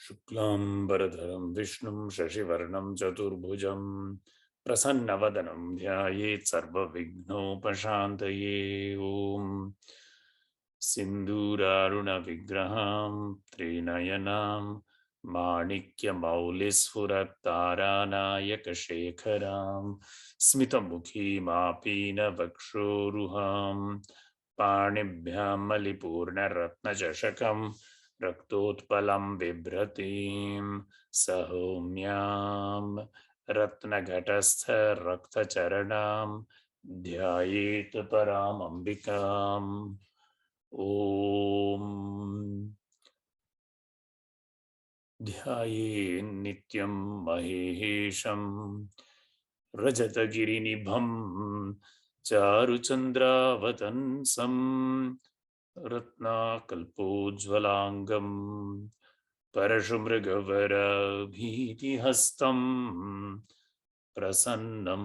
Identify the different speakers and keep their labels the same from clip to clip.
Speaker 1: शुक्लांबरधरं विष्णुं शशिवर्णं चतुर्भुजं प्रसन्नवदनं ध्यायेत् सर्वविघ्नोपशान्तये। ॐ सिन्दूरारुणविग्रहां त्रिनयनां माणिक्यमौलिस्फुरत्तारानायकशेखरां स्मितमुखीमापीनवक्षोरुहां पाणिभ्यां मलिपूर्णरत्नचषकं रक्तोत्पलं बिभ्रतीं सौम्यां रत्नघटस्थरक्तचरणां ध्यायेत् परामम्बिकाम्। ॐ ध्यायेन्नित्यं महेशं रजतगिरिनिभं चारुचन्द्रावतंसं रत्नाकल्पोज्ज्वलाङ्गं परशुमृगवरभीतिहस्तं प्रसन्नं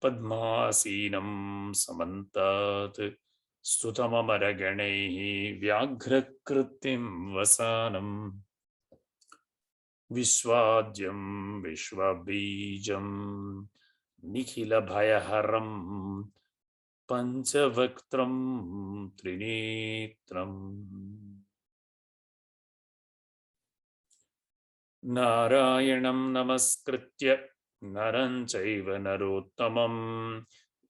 Speaker 1: पद्मासीनं समन्तात् स्तुतममरगणैः व्याघ्रकृतिं वसानं विश्वाद्यं विश्वबीजं निखिलभयहरं पञ्चवक्त्रं त्रिनेत्रम् नारायणं नमस्कृत्य नरं चैव नरोत्तमं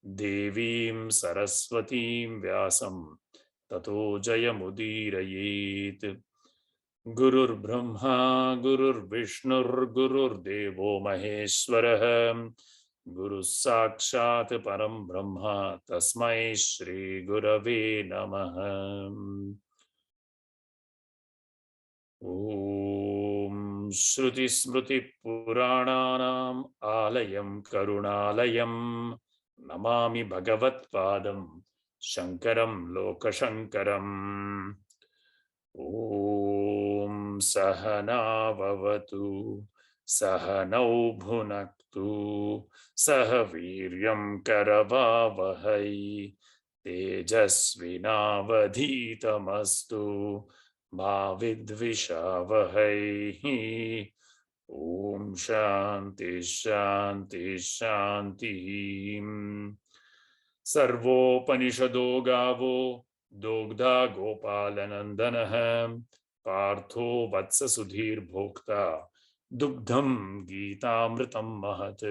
Speaker 1: देवीं सरस्वतीं व्यासं ततो जयमुदीरयेत्। गुरुर्ब्रह्मा गुरुर्विष्णुर्गुरुर्देवो महेश्वरः गुरुः साक्षात् परं ब्रह्म तस्मै श्रीगुरवे नमः। ॐ श्रुतिस्मृतिपुराणानाम् आलयं करुणालयं नमामि भगवत्पादं शङ्करं लोकशङ्करम्। ॐ सहनाववतु सहनौ भुनक्तु सह वीर्यं करवावहै तेजस्विनावधीतमस्तु मा विद्विषावहै। ॐ शान्ति शान्ति शान्तिः। सर्वोपनिषदो गावो दोग्धा गोपालनन्दनः पार्थो वत्ससुधीर्भोक्ता दुग्धं गीतामृतं महत्।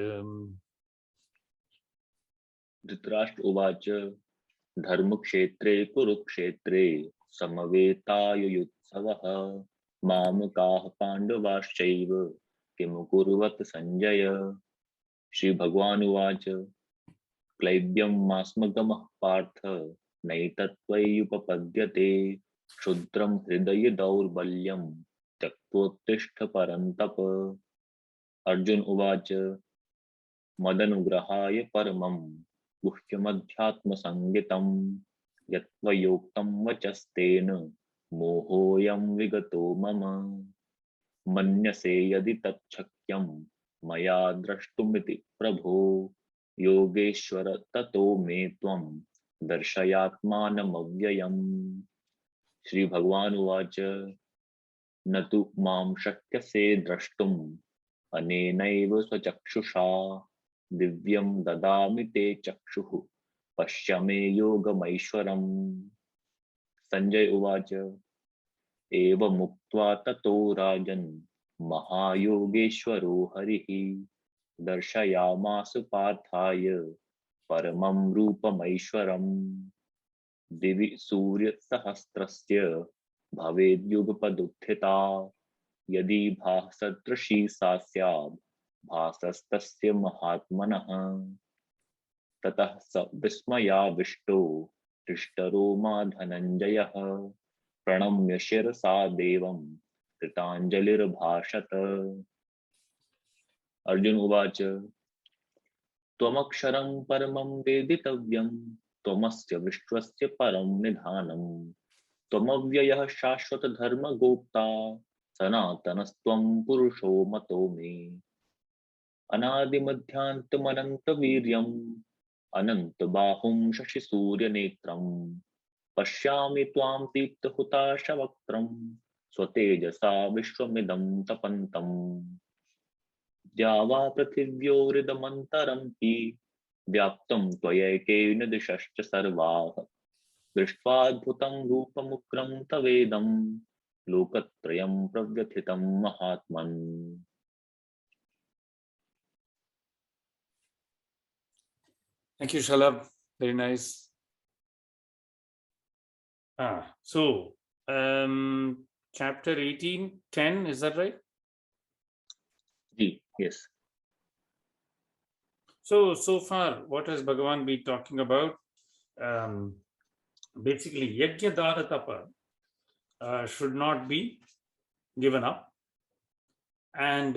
Speaker 2: धृतराष्ट्र उवाच धर्मक्षेत्रे कुरुक्षेत्रे समवेतायुयुत्सवः मामकाः पाण्डवाश्चैव किमकुर्वत सञ्जय। श्रीभगवानुवाच क्लैब्यं मास्मगमः पार्थ नैतत्त्वय्युपपद्यते क्षुद्रं हृदय दौर्बल्यं त्यक्त्वोत्तिष्ठ परन्तप। अर्जुन उवाच मदनुग्रहाय परमं गुह्यमध्यात्मसंज्ञितं यत्त्वयोक्तं वचस्तेन मोहोऽयं विगतो मम। मन्यसे यदि तच्छक्यं मया द्रष्टुमिति प्रभो योगेश्वर ततो मे त्वं दर्शयात्मानमव्ययम्। श्री भगवान उवाच न तु मां शक्यसे द्रष्टुम् अनेनैव स्वचक्षुषा दिव्यं ददामि ते चक्षुः पश्य मे योगमैश्वरम्। संजय उवाच एवमुक्त्वा ततो राजन् महायोगेश्वरो हरिः दर्शयामास पार्थाय परमं रूपमैश्वरम्। दिवि सूर्यसहस्रस्य भवेद्युगपदुत्थिता यदि भासदृशी सा स्याद् भासस्तस्य महात्मनः। ततः स विस्मयाविष्टो हृष्टरोमा धनञ्जयः प्रणम्य शिरसा देवं कृताञ्जलिर्भाषत। अर्जुन उवाच त्वमक्षरं परमं वेदितव्यं त्वमस्य विश्वस्य परं निधानम् त्वमव्ययः शाश्वतधर्मगोप्ता सनातनस्त्वं पुरुषो मतो मे। अनादिमध्यान्तमनन्तवीर्यम् अनन्तबाहुं शशिसूर्यनेत्रम् पश्यामि त्वां दीप्तहुताशवक्त्रम् स्वतेजसा विश्वमिदं तपन्तम्। द्यावा पृथिव्योरिदमन्तरं हि व्याप्तं त्वयैकेन दिशश्च सर्वाः। दृष्ट्वाद्भुतं रूपमुग्रं तवेदं लोकत्रयं प्रव्यथितं महात्मन्।
Speaker 1: Thank you, Shalab. Very nice. So chapter 18:10, is that right?
Speaker 2: Yes.
Speaker 1: So far, what has Bhagavan been talking about? Basically, Yajna Dana Tapa should not be given up. And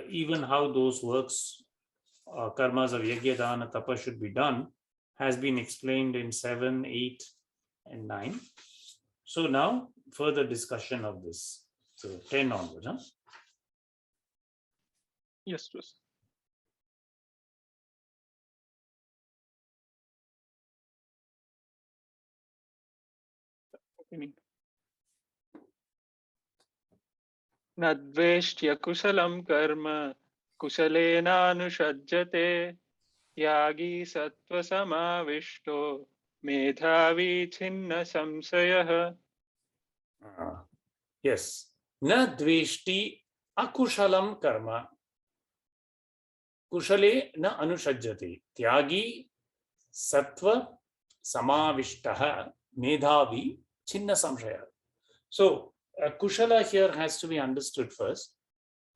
Speaker 1: even how those works, karmas of Yajna Dana Tapa should be done, has been explained in 7, 8, and 9. So now, further discussion of this. So 10 onwards, huh?
Speaker 3: Yes, please. न द्वेष्ट्य कुशलं कर्म कुशलेनानुषज्यते Yagi सत्त्वसमाविष्टो मेधावी छिन्न संशयः.
Speaker 1: Yes. Na dveshti akushalam karma kushale na anushajyate tyagi sattva samavishtaha medhavi chinna samshaya. So kushala here has to be understood first.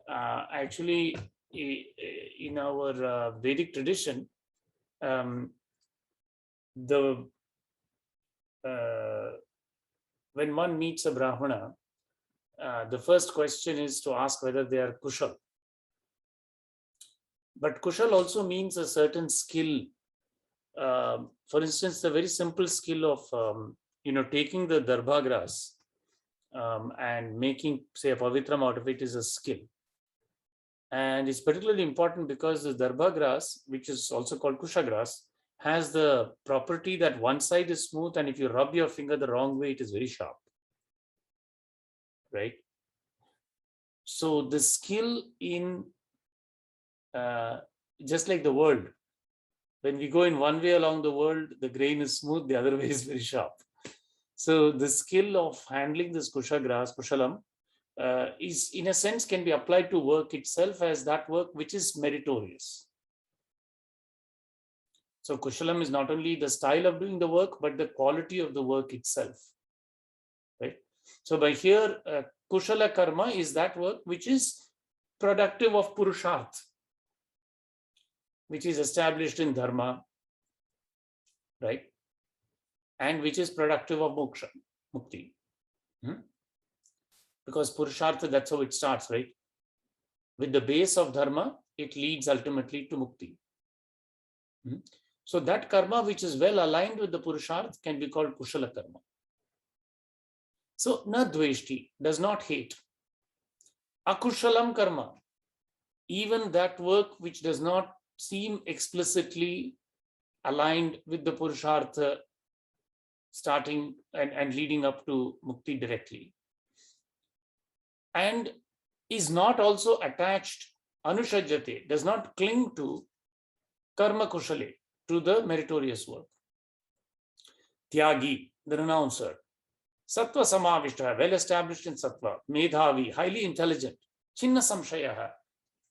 Speaker 1: Actually, in our Vedic tradition, when one meets a Brahmana, the first question is to ask whether they are kushal. But kushal also means a certain skill. For instance, the very simple skill of taking the darbha grass and making, say, a pavitram out of it is a skill. And it's particularly important because the darbha grass, which is also called kusha grass, has the property that one side is smooth, and if you rub your finger the wrong way, it is very sharp. Right? So the skill in, just like the world, when we go in one way along the world, the grain is smooth, the other way is very sharp. So the skill of handling this kusha grass, kushalam, is in a sense can be applied to work itself as that work which is meritorious. So kushalam is not only the style of doing the work, but the quality of the work itself. Right? So by here, kushala karma is that work which is productive of purusharth, which is established in dharma, right? And which is productive of moksha, mukti. Because purushartha, that's how it starts, right? With the base of dharma, it leads ultimately to mukti. So that karma which is well aligned with the purusharth can be called kushala karma. So na dveshti, does not hate. Akushalam karma, even that work which does not seem explicitly aligned with the purushartha starting and leading up to mukti directly, and is not also attached, anushajyate, does not cling to karma kushale, to the meritorious work. Tyagi, the renouncer. Sattva samavishta, well established in sattva. Medhavi, highly intelligent. Chinna samshayaha,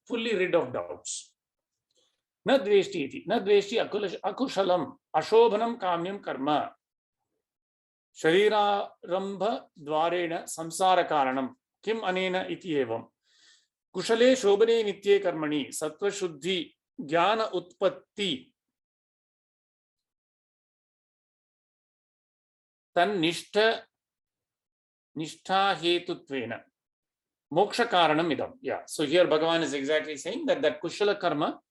Speaker 1: fully rid of doubts. Na dveshti iti, na dveshti akushalam, ashobhanam kamyam karma. Sharirarambha dvarena samsara karanam. Kim anena iti evam. Kushale shobhane nitye karmani, sattva shuddhi, jnana utpatti. Tan nishtha hetutvena. Moksha karanam idam. Yeah. So here Bhagavan is exactly saying that kushala karma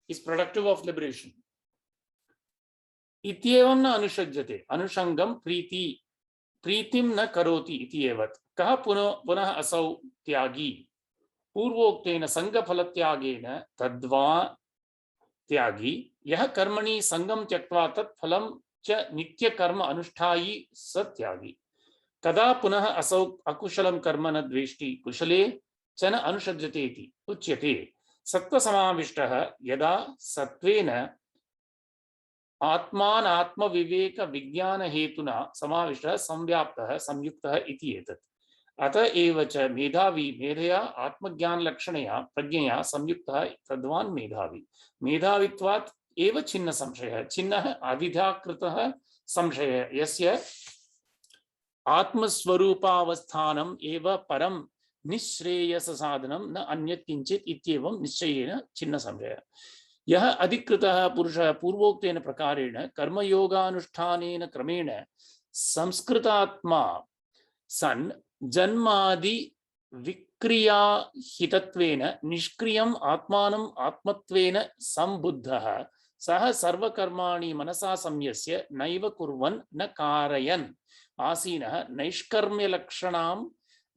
Speaker 1: is productive of liberation. Ityevam na anushajyate. Anushangam priti प्रीतिं न करोति इति एवत् कः पुनः असौ त्यागी पूर्वोक्तेन संगफलत्यागेन तद्वा त्यागी यः कर्मणि संगं त्यक्त्वा तत् फलं च नित्यकर्म अनुष्ठायी स त्यागी कदा पुनः असौ अकुशलं कर्म न द्वेष्टि कुशले च न अनुषज्यते इति उच्यते सत्त्वसमाविष्टः यदा सत्त्वेन आत्मानात्म विवेक विज्ञान हेतुना समाविष्टः संव्याप्तः संयुक्तः इति एतत् अत एव च मेधावी मेधया आत्मज्ञान लक्षणया प्रज्ञया संयुक्तः तद्वान् मेधावी मेधावित्वात् एव छिन्न संशयः छिन्नः अविधाकृतः संशयः यस्य आत्मस्वरूपावस्थानम् एव परम निःश्रेयस साधनं न अन्यत् किंचित् इत्येवं निश्चयेन छिन्न संशयः यह अधिकृतः पुरुषः पूर्वोक्तेन प्रकारेण कर्मयोगानुष्ठानेन क्रमेण संस्कृतात्मा सन् जन्मादि विक्रियाहितत्वेन निष्क्रियम् आत्मानम् आत्मत्वेन संबुद्धः सः सर्वकर्माणि मनसा संयस्य नैव कुर्वन् न कारयन् आसीनः नैष्कर्म्यलक्षणां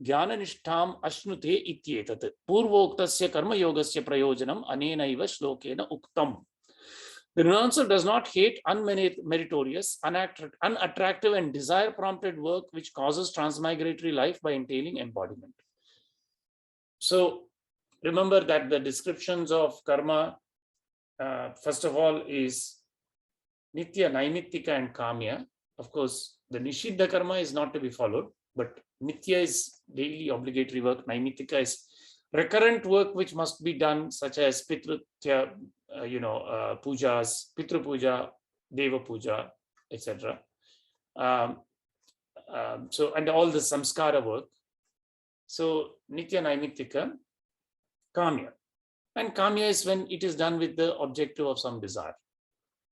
Speaker 1: ज्ञाननिष्ठाम् अश्नुते इत्येतत् पूर्वोक्तस्य कर्मयोगस्य प्रयोजनम् अनेनैव श्लोकेन उक्तम् The renouncer does not hate unmeritorious, unattractive and desire-prompted work which causes transmigratory life by entailing embodiment. So remember that the descriptions of karma, first of all, is Nitya, Naimittika and Kamya. Of course, the Nishiddha karma is not to be followed, but Nitya is daily obligatory work. Naimittika is recurrent work which must be done, such as Pitrutya, pujas, Pitru Puja, Deva Puja, etc. So, and all the samskara work. So, Nitya Naimittika, Kamya. And Kamya is when it is done with the objective of some desire.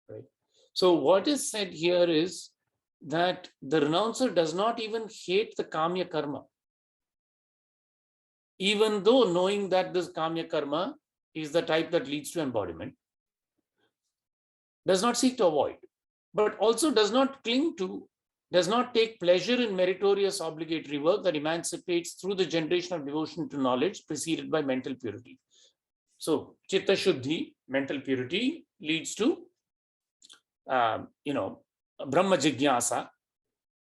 Speaker 1: Right? So, what is said here is that the renouncer does not even hate the Kamya karma, even though knowing that this Kamya karma is the type that leads to embodiment, does not seek to avoid, but also does not cling to, does not take pleasure in meritorious obligatory work that emancipates through the generation of devotion to knowledge preceded by mental purity. So, Chitta Shuddhi, mental purity, leads to, Brahma Jigyasa,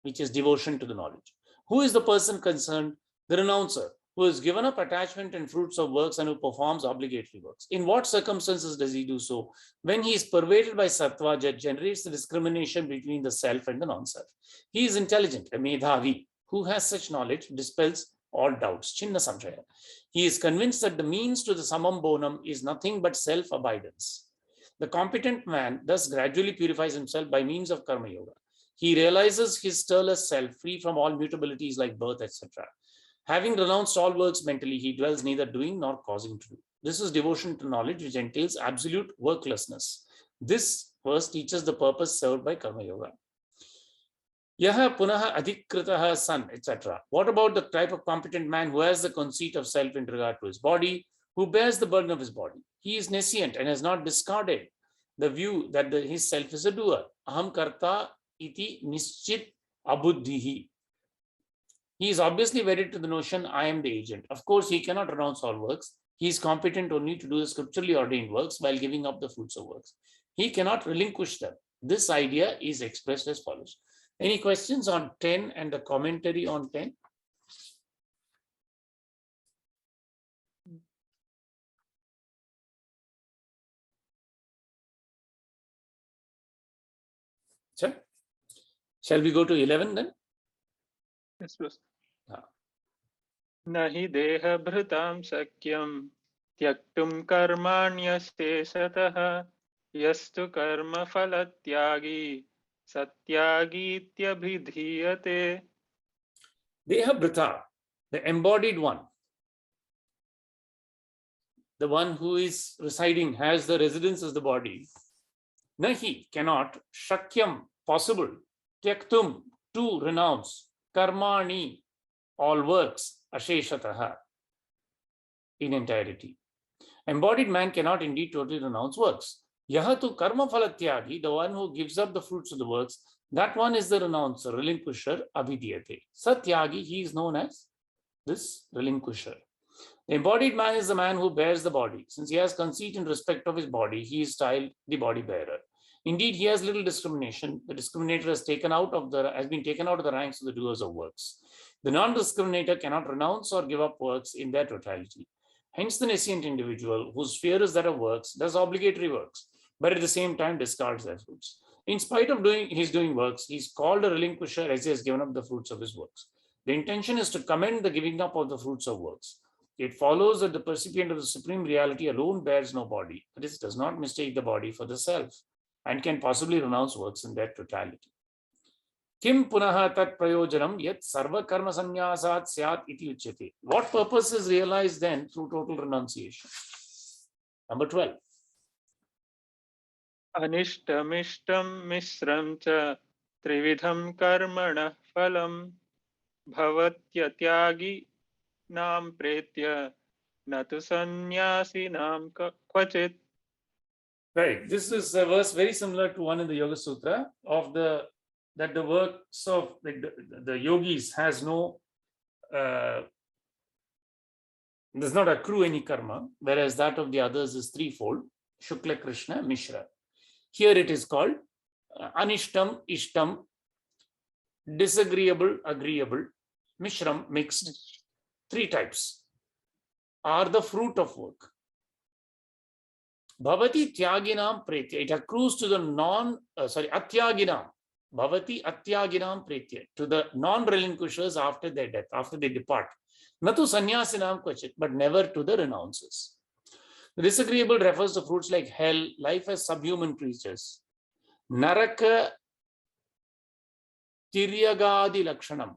Speaker 1: which is devotion to the knowledge. Who is the person concerned? The renouncer, who has given up attachment and fruits of works and who performs obligatory works. In what circumstances does he do so? When he is pervaded by sattva that generates the discrimination between the self and the non-self. He is intelligent, a medhavi, who has such knowledge, dispels all doubts, chinna samshaya. He is convinced that the means to the samam bonum is nothing but self-abidance. The competent man thus gradually purifies himself by means of karma yoga. He realizes his stirless self, free from all mutabilities like birth, etc. Having renounced all works mentally, he dwells neither doing nor causing to do. This is devotion to knowledge, which entails absolute worklessness. This verse teaches the purpose served by karma yoga. Yaha punaha adhikritaha san, etc. What about the type of competent man who has the conceit of self in regard to his body, who bears the burden of his body? He is nescient and has not discarded the view that his self is a doer. Aham karta iti nischit abuddhihi. He is obviously wedded to the notion, I am the agent. Of course, he cannot renounce all works. He is competent only to do the scripturally ordained works while giving up the fruits of works. He cannot relinquish them. This idea is expressed as follows. Any questions on 10 and the commentary on 10? Sure. Shall we go to 11 then?
Speaker 3: Yes, please. Nahi deha bhritam sakyam tyaktum karmanyasте satah yastu karma phalatyagi satyagi tyabhidhiyate.
Speaker 1: Deha bhrita, the embodied one, the one who is residing, has the residence as the body. Nahi, cannot, shakyam, possible, tyaktum, to renounce, karmani, all works, asheshataha, in entirety. Embodied man cannot indeed totally renounce works. Yahatu karma phalatyagi, the one who gives up the fruits of the works, That one is the renouncer, relinquisher, abhidhyate. Satyagi, he is known as this relinquisher. The embodied man is the man who bears the body. Since he has conceit in respect of his body, he is styled the body bearer. Indeed, he has little discrimination. The discriminator has been taken out of the ranks of the doers of works. The non-discriminator cannot renounce or give up works in their totality. Hence, the nescient individual, whose sphere is that of works, does obligatory works, but at the same time discards their fruits. In spite of his doing works, he is called a relinquisher as he has given up the fruits of his works. The intention is to commend the giving up of the fruits of works. It follows that the percipient of the supreme reality alone bears no body, that is, does not mistake the body for the self, and can possibly renounce works in their totality. Kim punaha tat prayojanam yat sarva karma sannyasat syat iti uchyate. What purpose is realized then through total renunciation? Number 12.
Speaker 3: Anishtamishtam misram cha trividham karmana phalam bhavatyatyagi nam pretya natu sannyasi nam kvachit.
Speaker 1: Right. This is a verse very similar to one in the Yoga Sutra of that the works of the yogis has no does not accrue any karma, whereas that of the others is threefold: Shukla, Krishna, Mishra. Here it is called Anishtam, Ishtam, disagreeable, agreeable, Mishram, mixed. Three types are the fruit of work. Bhavati Tyaginam Pretya. It accrues to the Atyaginam. Bhavati Atyaginam Pretya. To the non-relinquishers after their death, after they depart. Natu Sannyasinam Kvachit, but never to the renouncers. The disagreeable refers to fruits like hell, life as subhuman creatures. Naraka Tiryagadi Lakshanam.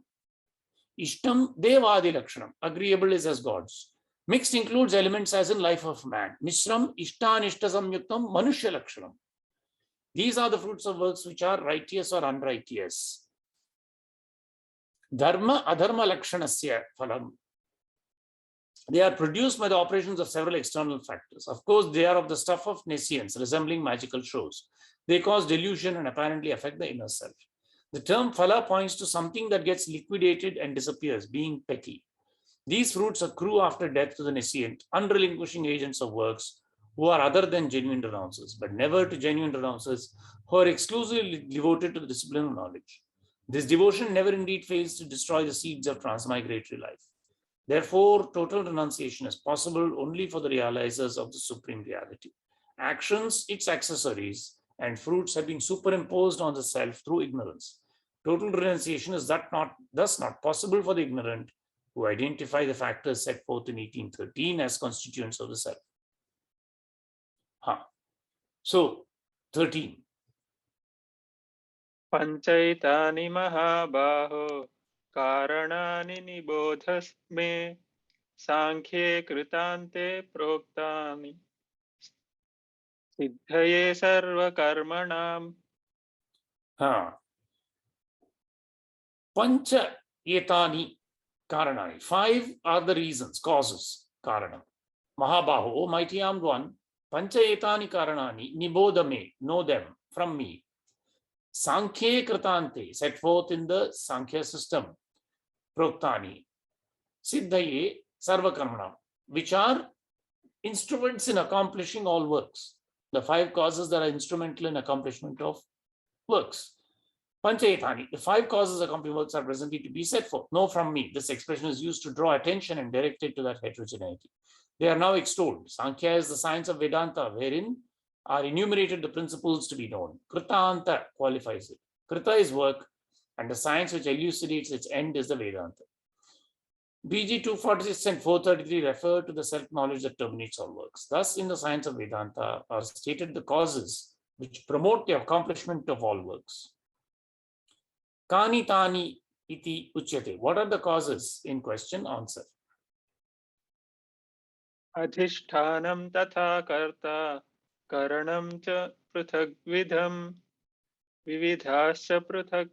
Speaker 1: Ishtam Devadi Lakshanam. Agreeable is as gods. Mixed includes elements as in life of man. Mishram Ishtanishta Samyuktam Manushya Lakshanam. These are the fruits of works which are righteous or unrighteous. Dharma Adharma Lakshanasya Phalam. They are produced by the operations of several external factors. Of course, they are of the stuff of nescience, resembling magical shows. They cause delusion and apparently affect the inner self. The term phala points to something that gets liquidated and disappears, being petty. These fruits accrue after death to the nescient, unrelinquishing agents of works who are other than genuine renouncers, but never to genuine renouncers who are exclusively devoted to the discipline of knowledge. This devotion never indeed fails to destroy the seeds of transmigratory life. Therefore, total renunciation is possible only for the realizers of the supreme reality. Actions, its accessories, and fruits have been superimposed on the self through ignorance. Total renunciation is thus not possible for the ignorant who identify the factors set forth in 1813 as constituents of the self. So, 13.
Speaker 3: Panchaitani mahabaho karanani nibodhasme sankhye kritante proktani siddhaye sarva karmanam.
Speaker 1: Pancha etani karanani. 5 are the reasons, causes, karanam. Mahabaho, O mighty armed one, pancha etani karanani nibodhame, know them from me. Sankhye kritante, set forth in the Sankhya system. Proktani, siddhaye sarva karmanam, which are instruments in accomplishing all works. The 5 causes that are instrumental in accomplishment of works. Panchayatani, the 5 causes accompanying works are presently to be set forth. Know from me. This expression is used to draw attention and direct it to that heterogeneity. They are now extolled. Sankhya is the science of Vedanta, wherein are enumerated the principles to be known. Kritanta qualifies it. Krita is work, and the science which elucidates its end is the Vedanta. BG 246 and 433 refer to the self-knowledge that terminates all works. Thus, in the science of Vedanta are stated the causes which promote the accomplishment of all works. Kani tani iti uchyate. What are the causes in question? Answer.
Speaker 3: Adhishthanam tatha karta karanam cha prithak vidham vividhascha prithak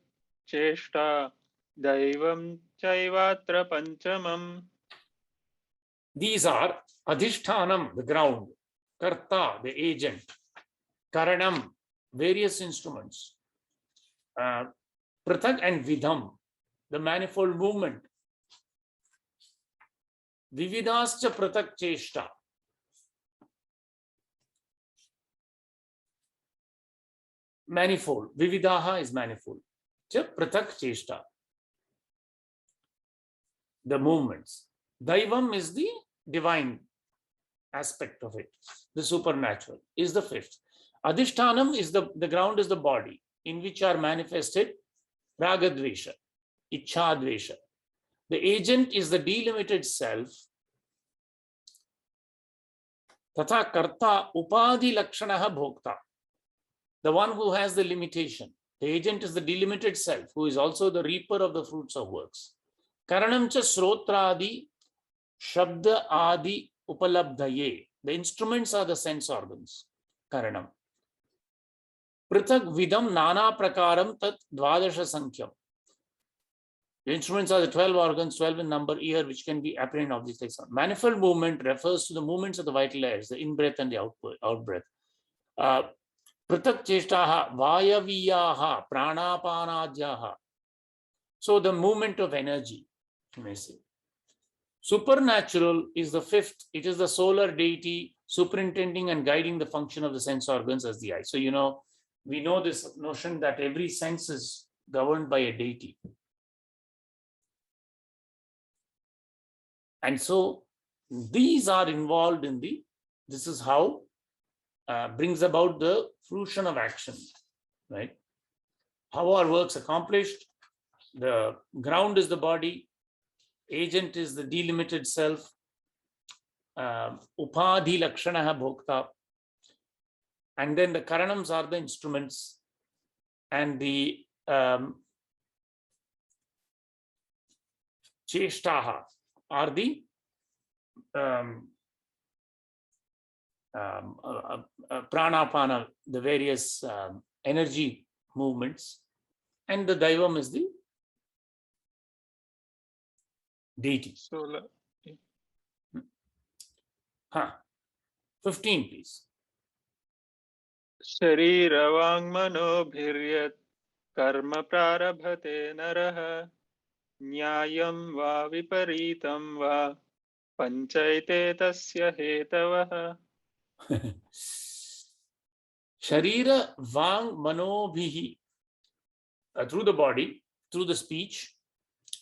Speaker 3: cheshta daivam chaivatra panchamam.
Speaker 1: These are adhishthanam, the ground, karta, the agent, karanam, various instruments, Prithak and Vidham, the manifold movement. Vividhascha Prithak Cheshta. Manifold. Vividaha is manifold. Cha Prithak Cheshta. The movements. Daivam is the divine aspect of it. The supernatural is the fifth. Adhishtanam is the ground is the body in which are manifested Ragadvesha, Ichchadvesha. The agent is the delimited self. Tatha karta upadhi lakshanaha bhokta. The one who has the limitation. The agent is the delimited self, who is also the reaper of the fruits of works. Karanam cha srotradi shabda adi upalabdhaye. The instruments are the sense organs. Karanam. Prithak vidam nana prakaram tat dvadasha sankhyam. The instruments are the 12 organs, 12 in number, ear, which can be apprehended objects like sound. Manifold movement refers to the movements of the vital airs, the in-breath and the out-breath. Prithak cheshtaha vayaviyaha pranapanadyaha. So the movement of energy, you may say. Supernatural is the fifth. It is the solar deity superintending and guiding the function of the sense organs as the eye. So, you know, we know this notion that every sense is governed by a deity. And so these are involved in this is how brings about the fruition of action, right? How are works accomplished? The ground is the body, agent is the delimited self, upadhi lakshanaha bhokta, and then the karanams are the instruments, and the cheshtaha are the pranapana, the various energy movements, and the daivam is the deity.
Speaker 3: Solar.
Speaker 1: 15, please.
Speaker 3: शरीरवाङ्मनोभिर्यत् कर्म प्रारभते नरः न्यायं वा विपरीतं वा पञ्चैते तस्य हेतवः.
Speaker 1: Sharira Vang Manobhihi, through the body, through the speech,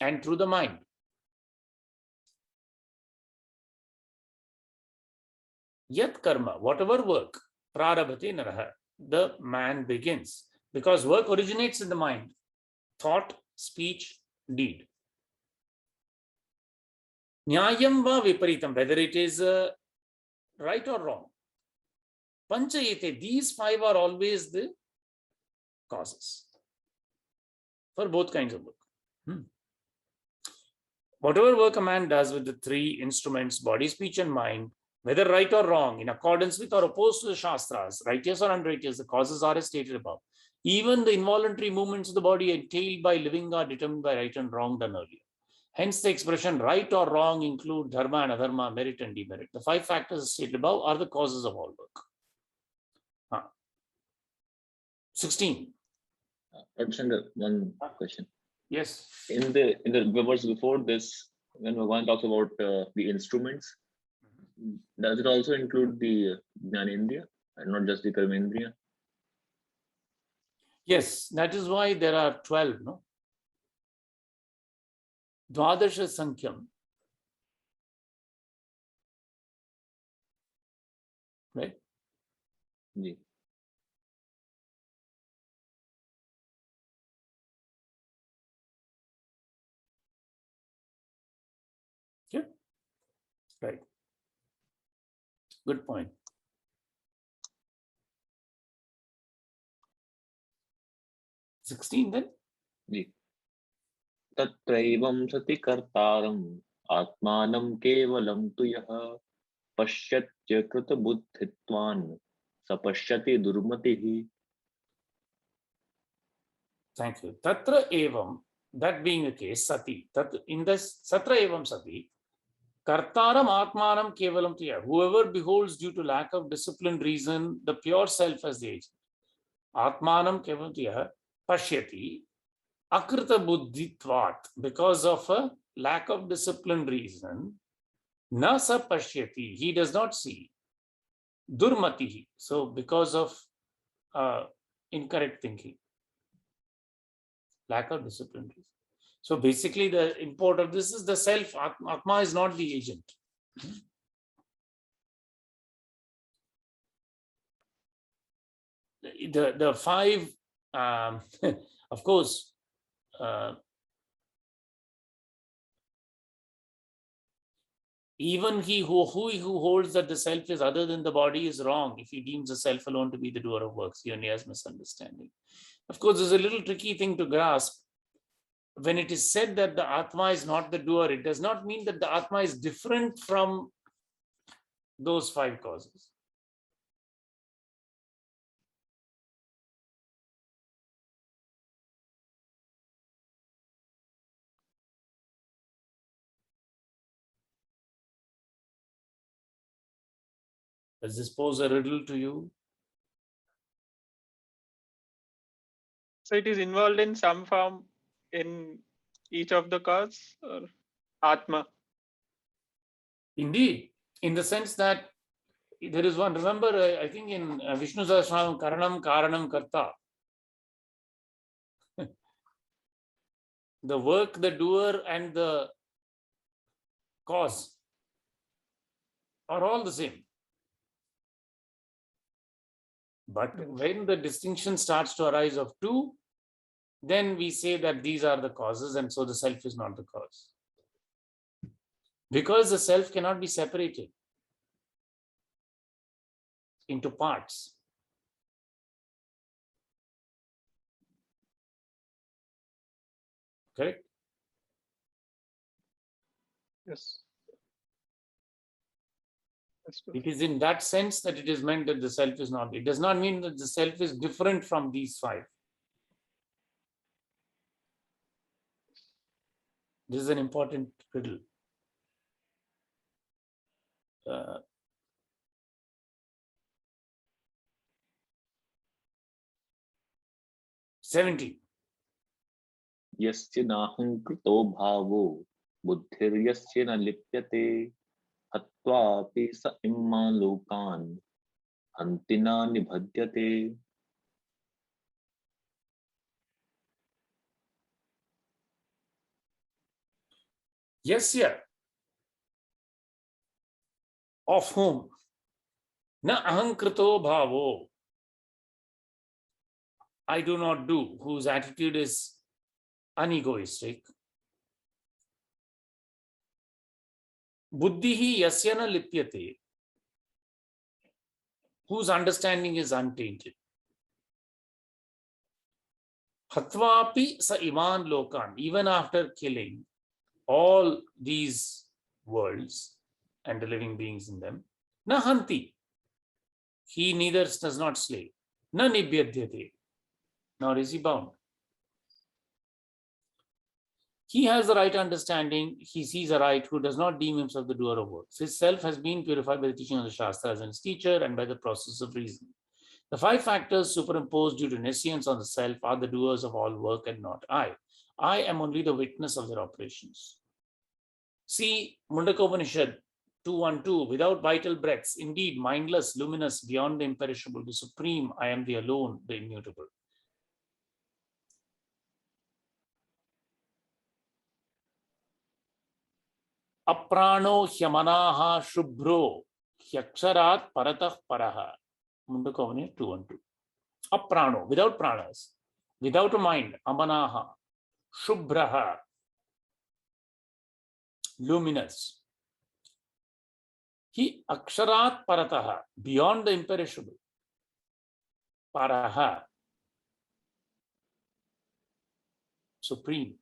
Speaker 1: and through the mind. Yat karma, whatever work, prarabhate naraha, the man begins. Because work originates in the mind. Thought, speech, deed. Nyayam va viparitam, whether it is right or wrong. Panchayate, these five are always the causes for both kinds of work. Whatever work a man does with the three instruments, body, speech, and mind, whether right or wrong, in accordance with or opposed to the Shastras, righteous or unrighteous, the causes are as stated above. Even the involuntary movements of the body entailed by living are determined by right and wrong done earlier. Hence, the expression right or wrong include dharma and adharma, merit and demerit. The five factors stated above are the causes of all work. 16.
Speaker 2: One question.
Speaker 1: Yes.
Speaker 2: In the verse before this, when Bhagavan talks about the instruments, does it also include the Jnanendriya and not just the Karmendriya?
Speaker 1: Yes, that is why there are 12, no? Dvadasha Sankhyam. Right?
Speaker 2: Yeah.
Speaker 1: Yeah. Right. Good point. then?
Speaker 2: Tatraivam sati kartaram atmanam kevalam tu yaha pashyatya krita buddhitvan sapashyati durmatihi.
Speaker 1: Thank you. Tatra evam, that being the case, sati, in this satra evam sati, kartaram atmanam kevalam tu yaha, whoever beholds due to lack of disciplined reason the pure self as the agent. Atmanam kevalam tu yaha, pashyati akrita buddhitvat, because of a lack of discipline reason, na sa pashyati, he does not see, durmatihi, so because of incorrect thinking, lack of discipline reason. So basically the import of this is the self. Atma is not the agent. The five, of course, even he who holds that the self is other than the body is wrong if he deems the self alone to be the doer of works. He only has misunderstanding. Of course, there's a little tricky thing to grasp. When it is said that the Atma is not the doer, it does not mean that the Atma is different from those five causes. Does this pose a riddle to you?
Speaker 3: So it is involved in some form in each of the cause, or Atma.
Speaker 1: Indeed, in the sense that there is one, remember, I think in Vishnu Sahasranam, Karanam Karanam Karta. The work, the doer, and the cause are all the same. But when the distinction starts to arise of two, then we say that these are the causes, and so the self is not the cause. Because the self cannot be separated into parts. Correct?
Speaker 3: Yes.
Speaker 1: It is in that sense that it is meant that the self is not. It does not mean that the self is different from these five. This is an important riddle. 70.
Speaker 2: यस्य नाहंकृतो भावो बुद्धिर्यस्य न लिप्यते हत्वापि स इम्मान् लोकान् हन्ति न निबध्यते.
Speaker 1: Yasya, of whom, na ahankrito bhavo, I do not do, whose attitude is unegoistic. Buddhihi yasyana lipyate, whose understanding is untainted. Hatvapi sa iman lokan, even after killing all these worlds and the living beings in them, na hanti, he neither does not slay, na nibhyadhyate, nor is he bound. He has the right understanding, he sees aright, who does not deem himself the doer of works. His self has been purified by the teaching of the Shastras and his teacher and by the process of reason. The five factors superimposed due to nescience on the self are the doers of all work and not I. I am only the witness of their operations. See Mundaka Upanishad 2.1.2, without vital breaths, indeed mindless, luminous, beyond the imperishable, the supreme, I am the alone, the immutable. Aprano hyamanaha shubhro hyaksharat paratah paraha. Mundaka Upanishad 2.1.2. Aprano, without pranas, without a mind, amanaha, shubhraha, luminous. He aksharat parataha, beyond the imperishable. Paraha, supreme.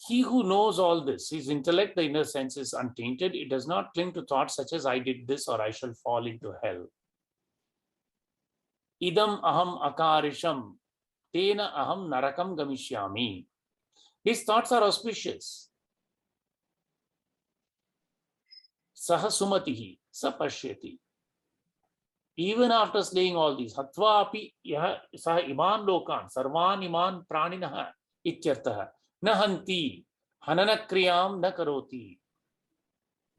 Speaker 1: He who knows all this, his intellect, the inner sense, is untainted. It does not cling to thoughts such as I did this or I shall fall into hell. Idam aham akarisham, tena aham narakam gamishyami. His thoughts are auspicious. Saha sumatihi, sa pashyati. even after slaying all these, hatva api yah sah iman lokan sarvan iman praninah ityartah na hanti hanana kriyam na karoti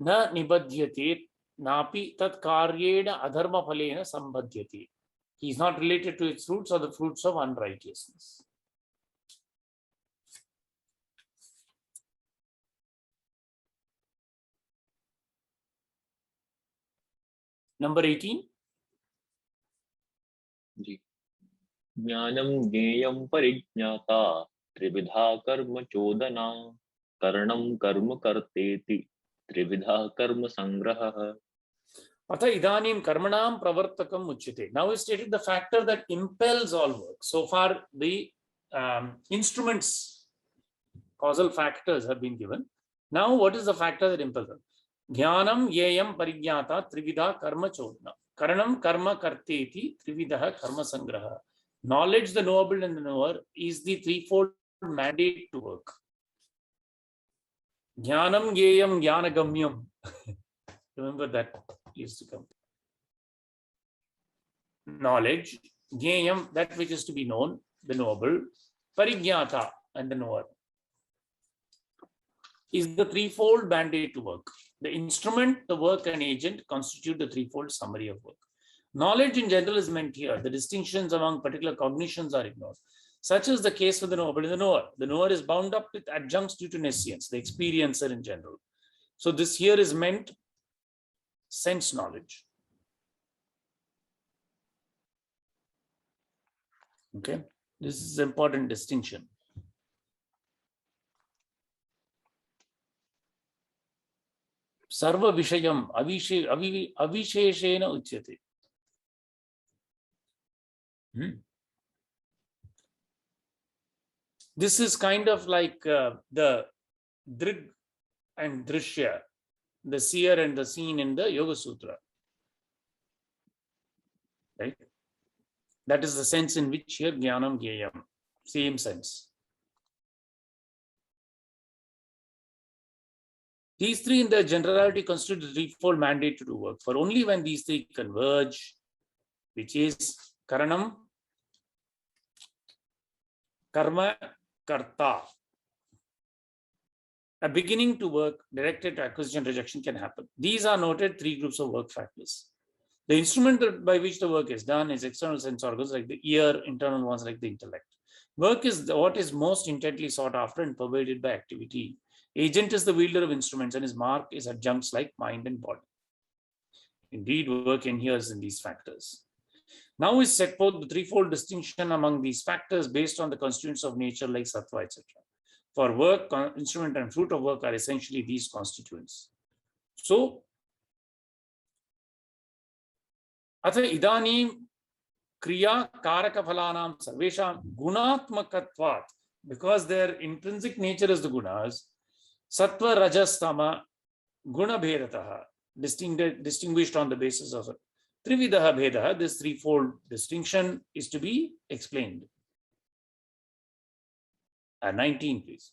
Speaker 1: na nibadhyate napi tat karyena adharma phalena sambadhyate. He is not related to its fruits or the fruits of unrighteousness. Number 18.
Speaker 2: जी ज्ञानम ज्ञेयम परिज्ञाता त्रिविधा कर्म चोदना करणम कर्म कर्तेति त्रिविधा कर्म संग्रहः
Speaker 1: Atha idanim karmanam pravartakam uchyate. Now is stated the factor that impels all work. So far the instruments, causal factors have been given. Now what is the factor that impels them? Jnanam yeyam parigyata trividha karma chodna. Karanam karma karteti trividha karma sangraha. Knowledge, the knowable and the knower, is the threefold mandate to work. Jnanam yeyam jnanagamyam. Remember that is to come. Knowledge, jnayam, that which is to be known, the knowable, parigyata, and the knower, is the threefold mandate to work. The instrument, the work, and agent constitute the threefold summary of work. Knowledge in general is meant here. The distinctions among particular cognitions are ignored. Such is the case with the knowable and the knower. The knower is bound up with adjuncts due to nescience, the experiencer in general. So this here is meant sense knowledge. Okay, this is an important distinction. Sarva Vishayam Avisheshena Uchyate. This is kind of like the Drig and Drishya, the seer and the seen in the Yoga Sutra. Right? That is the sense in which here Jnanam Gyayam, same sense. These three in their generality constitute the threefold mandate to do work. For only when these three converge, which is Karanam, Karma, Karta, a beginning to work directed to acquisition rejection can happen. These are noted three groups of work factors. The instrument by which the work is done is external sense organs like the ear, internal ones like the intellect. Work is what is most intently sought after and pervaded by activity. Agent is the wielder of instruments and his mark is adjuncts like mind and body. Indeed, work inheres in these factors. Now is set forth the threefold distinction among these factors based on the constituents of nature like sattva, etc. For work, instrument and fruit of work are essentially these constituents. So, atha idanim kriya karaka phalanam sarvesham gunatmakatvat, because their intrinsic nature is the gunas, sattva rajas tama guna bhedataha, distinguished on the basis of trividaha bhedaha. This threefold distinction is to be explained. 19, please.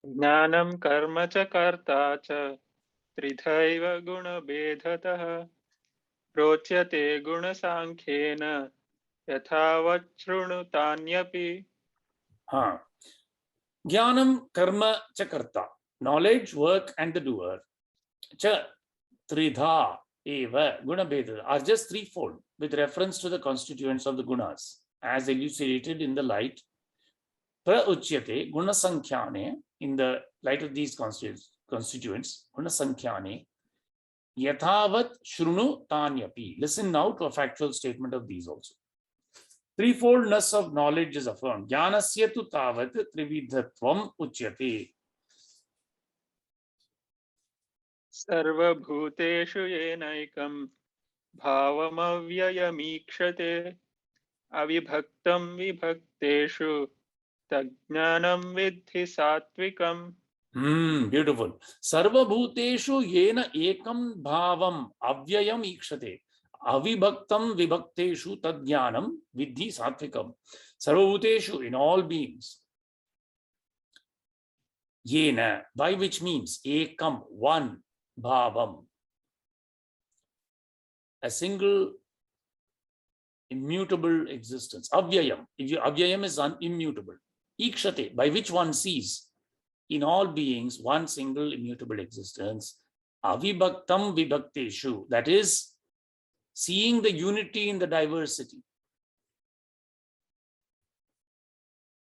Speaker 3: Jnanam karma cha karta cha tridhaiva guna bedhatah prochyate guna sankhena yathavat shrunutânyapi.
Speaker 1: Jnanam karma cha karta, knowledge, work, and the doer, cha tridha eva guna bedhatah, are just threefold with reference to the constituents of the gunas as elucidated in the light Prauchyate guna sankhyaane, in the light of these constituents, guna sankhyaane, yathavat shrunu tanyapi. Listen now to a factual statement of these also. Threefoldness of knowledge is affirmed. Jnanasya tu tavat trividhatvam uchyate.
Speaker 3: Sarva bhuteshu yenaikam bhavam avyayamikshate avibhaktam vibhakteshu tajnanam vidhi satvikam.
Speaker 1: Beautiful. Sarva bhuteshu yena ekam bhavam avyayam ikshate avibhaktam vibhakteshu tajnanam vidhi satvikam. Sarva bhuteshu, in all beings, yena, by which means ekam, one, bhavam, a single immutable existence. Avyayam. Avyayam is immutable. Ikshate, by which one sees in all beings one single immutable existence. Avibhaktam vibhakteshu, that is, seeing the unity in the diversity.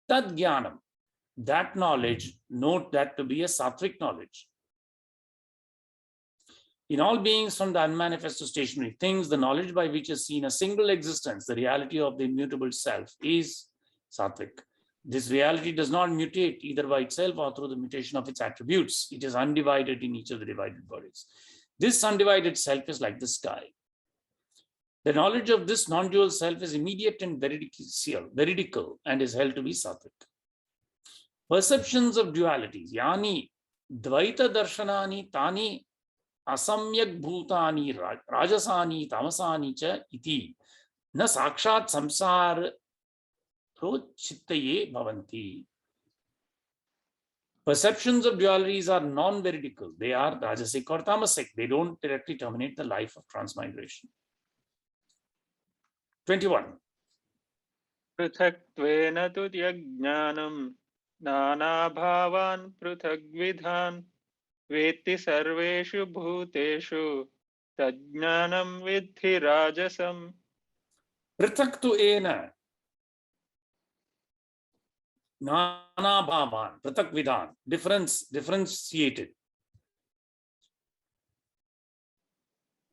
Speaker 1: Tad jnanam, that knowledge, note that to be a sattvic knowledge. In all beings, from the unmanifest to stationary things, the knowledge by which is seen a single existence, the reality of the immutable self, is sattvic. This reality does not mutate either by itself or through the mutation of its attributes. It is undivided in each of the divided bodies. This undivided self is like the sky. The knowledge of this non-dual self is immediate and veridical, and is held to be sattvic. Perceptions of dualities, yani dvaita darshanani tani asamyak bhutani rajasani tamasani cha iti na sakshat samsar prochittaye bhavanti. Perceptions of dualities are non-veridical. They are rajasic or tamasic. They don't directly terminate the life of transmigration. 21.
Speaker 3: पृथक्त्वेन तु यज्ञानं नानाभावान् पृथग्विधान् वेत्ति सर्वेषु भूतेषु तज्ज्ञानं विद्धि राजसम्.
Speaker 1: Prithaktu ena nana bhavan, pratak vidhan, differentiated.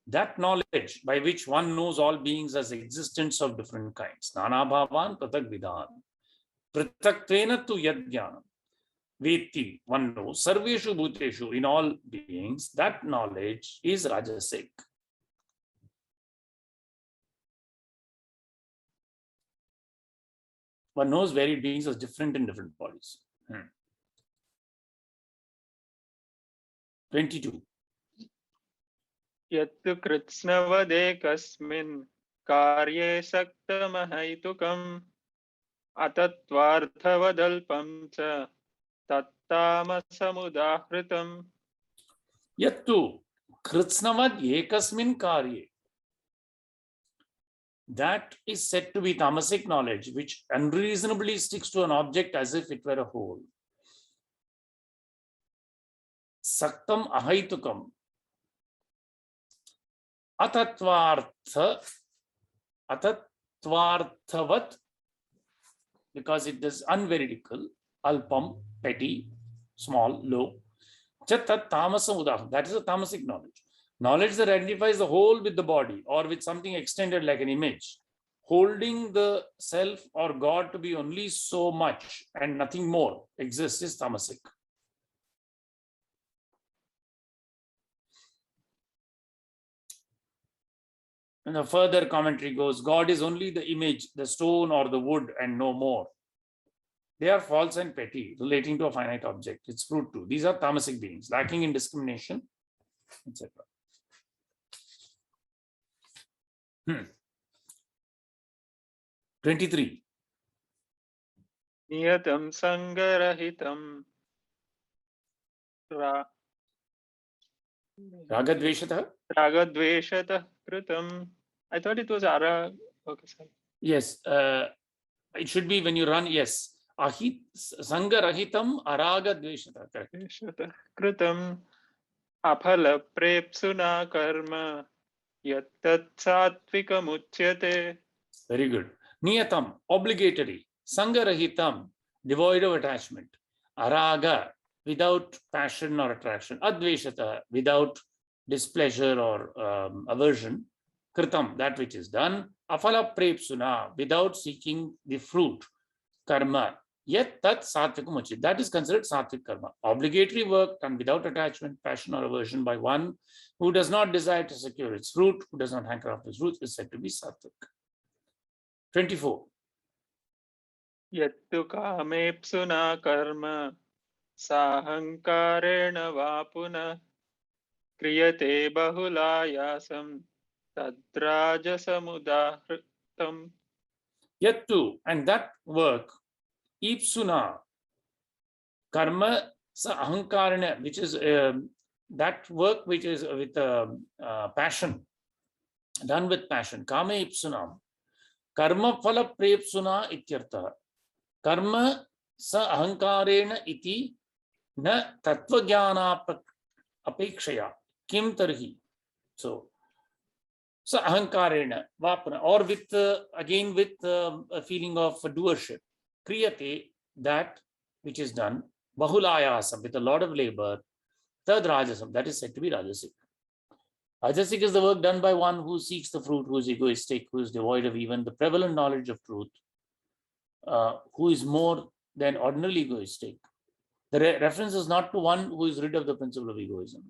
Speaker 1: That knowledge by which one knows all beings as existence of different kinds. Nana bhavan, pratak vidhan. Prithaktvena tu yad jnanam. Veti, one knows. Sarveshu bhuteshu, in all beings, that knowledge is rajasic. One knows varied beings as different in different bodies. 22.
Speaker 3: यत्तु कृत्स्नवदेकस्मिन् कार्ये सक्तमहैतुकम् अतत्त्वार्थवदल्पं च तत्तामसमुदाहृतम्.
Speaker 1: Yattu kritsnavad ekasmin karye. That is said to be tamasic knowledge, which unreasonably sticks to an object as if it were a whole. Saktam ahaitukam. Atattvarthavat, because it is unveridical. Alpam, petty, small, low. Chatat tamasam udaham. That is a tamasic knowledge. Knowledge that identifies the whole with the body or with something extended like an image. Holding the self or God to be only so much and nothing more exists is tamasic. And the further commentary goes, God is only the image, the stone or the wood and no more. They are false and petty, relating to a finite object, its fruit too. These are tamasic beings, lacking in discrimination, etc. 23.
Speaker 3: नियतं संगरहितं रागद्वेषतः कृतं. I thought it was ara. Okay, sorry.
Speaker 1: Yes, it should be when you run. Yes, sangarahitam araga dveshata. Correct.
Speaker 3: Dveshata kritam aphala prepsuna karma yattat sattvikam uchyate.
Speaker 1: Very good. Niyatam, obligatory. Sangarahitam, devoid of attachment. Araga, without passion or attraction. Adveshata, without displeasure or aversion. Kritam, that which is done. Afala prepsuna, without seeking the fruit. Karma, yet tat sattvikam uchyate. That is considered sattvic karma. Obligatory work done without attachment, passion or aversion by one who does not desire to secure its fruit, who does not hanker after its fruit, is said to be sattvic. 24.
Speaker 3: Yattu kamepsuna karma sahankarena vapuna kriyate bahulayasam tadrajasamudahritam.
Speaker 1: Yattu, and that work, ipsuna, karma sa ahankarana, which is that work which is with passion done with passion. Kame ipsunam. Karma phala prepsuna ityartha. Karma sa ahankarena iti na tattvajnana apekshaya. Kim tarhi. So ahankarena vapana, or with again with a feeling of doership. Kriyate, that which is done, bahulayasam, with a lot of labor, tad rajasam, that is said to be rajasic. Rajasic is the work done by one who seeks the fruit, who is egoistic, who is devoid of even the prevalent knowledge of truth, who is more than ordinarily egoistic. The reference is not to one who is rid of the principle of egoism.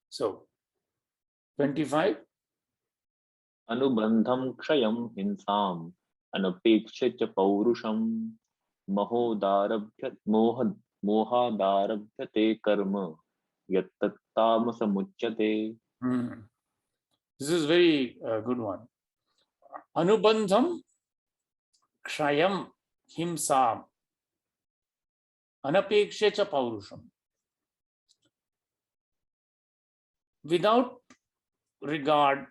Speaker 1: So, 25.
Speaker 2: अनुबंधं क्षयं हिंसाम् अनपेक्ष्य च पौरुषं मोहादारभ्यते कर्म यत्तत्तामसमुच्यते.
Speaker 1: This is very good one. Anubandham kshayam himsam anapekshe cha paurusham. Without regard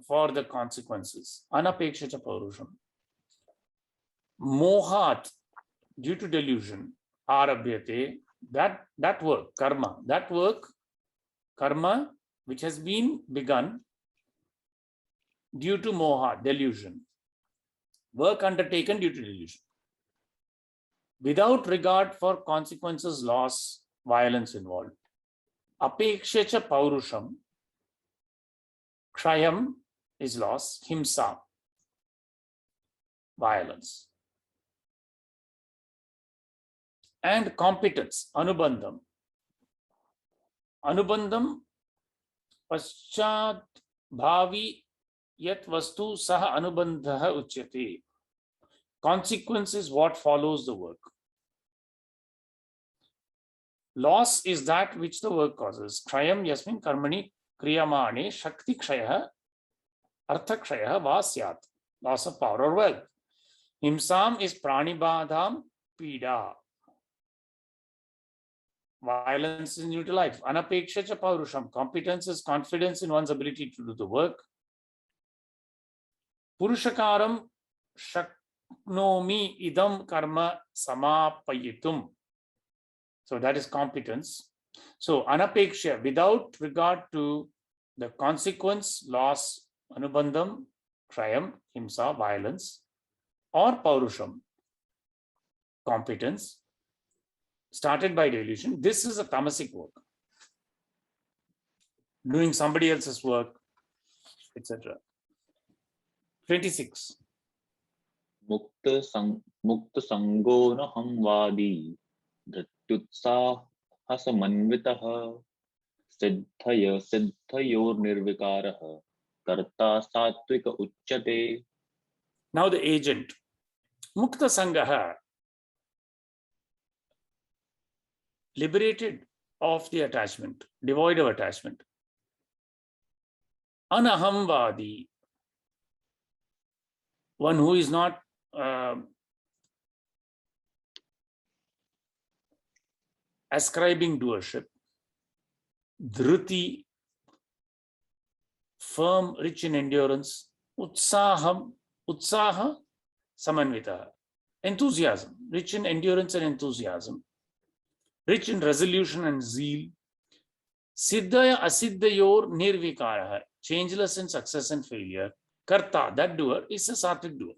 Speaker 1: for the consequences. Anapekshe cha paurusham. Mohat, due to delusion, arabhyate, that work, karma, karma, which has been begun due to moha, delusion, work undertaken due to delusion, without regard for consequences, loss, violence involved. Apekshecha paurusham, kshayam is loss, himsa, violence. And competence, anubandham. Anubandham paschat bhavi yat vastu saha anubandha uchyate. Consequence is what follows the work. Loss is that which the work causes. Kshayam yasmin karmani kriyamane shakti kshayaha artha kshayaha va syat. Loss of power or wealth. Himsam is pranibadham pida. Violence is new to life. Anapekshacha paurusham. Competence is confidence in one's ability to do the work. Purushakaram shaknomi idam karma samapayitum. So that is competence. So anapeksha, without regard to the consequence, loss, anubandham, kshayam, himsa, violence, or paurusham, competence, started by delusion. This is a tamasic work. Doing somebody else's work, etc. 26.
Speaker 2: मुक्त संगो न हमवादी धृत्युत्साह समन्वितः सिद्धयोर्निर्विकारः कर्ता सात्विक उच्यते.
Speaker 1: Now the agent. Mukta Sangaha, liberated of the attachment, devoid of attachment. Anahamvadi, one who is not ascribing doership. Dhruti, firm, rich in endurance. Utsaha samanvita, enthusiasm, rich in endurance and enthusiasm. Rich in resolution and zeal. Siddhaya asiddhayor nirvikaraha, changeless in success and failure. Karta, that doer, is a sattvic doer.